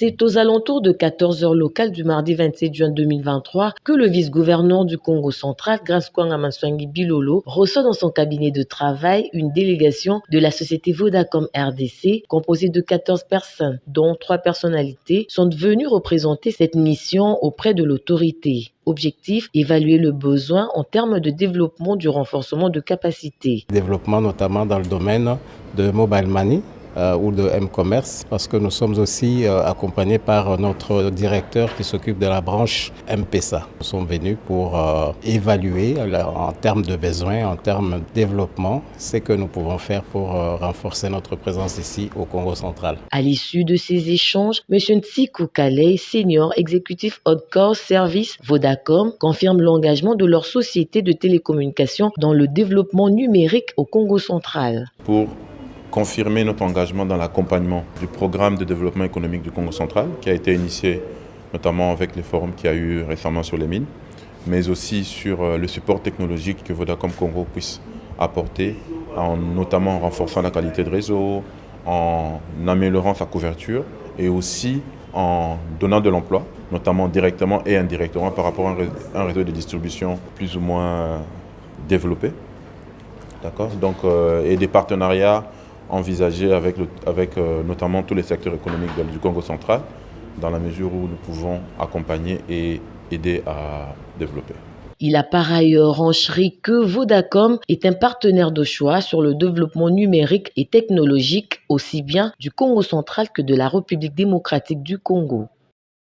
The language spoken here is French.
C'est aux alentours de 14 heures locales du mardi 27 juin 2023 que le vice-gouverneur du Congo central, Granskwanga Manswangi Bilolo, reçoit dans son cabinet de travail une délégation de la société Vodacom RDC composée de 14 personnes, dont 3 personnalités sont venues représenter cette mission auprès de l'autorité. Objectif, évaluer le besoin en termes de développement du renforcement de capacités. Développement notamment dans le domaine de mobile money ou de M-commerce, parce que nous sommes aussi accompagnés par notre directeur qui s'occupe de la branche M-Pesa. Nous sommes venus pour évaluer en termes de besoins, en termes de développement, ce que nous pouvons faire pour renforcer notre présence ici au Congo central. À l'issue de ces échanges, M. Ntsiku Kalei, senior exécutif Hardcore Service Vodacom, confirme l'engagement de leur société de télécommunications dans le développement numérique au Congo central. Pour confirmer notre engagement dans l'accompagnement du programme de développement économique du Congo central, qui a été initié notamment avec les forums qu'il y a eu récemment sur les mines, mais aussi sur le support technologique que Vodacom Congo puisse apporter, notamment en renforçant la qualité de réseau, en améliorant sa couverture et aussi en donnant de l'emploi, notamment directement et indirectement par rapport à un réseau de distribution plus ou moins développé. D'accord. Donc, et des partenariats envisagés avec notamment tous les secteurs économiques du Congo central, dans la mesure où nous pouvons accompagner et aider à développer. Il a par ailleurs renchéri que Vodacom est un partenaire de choix sur le développement numérique et technologique aussi bien du Congo central que de la République démocratique du Congo.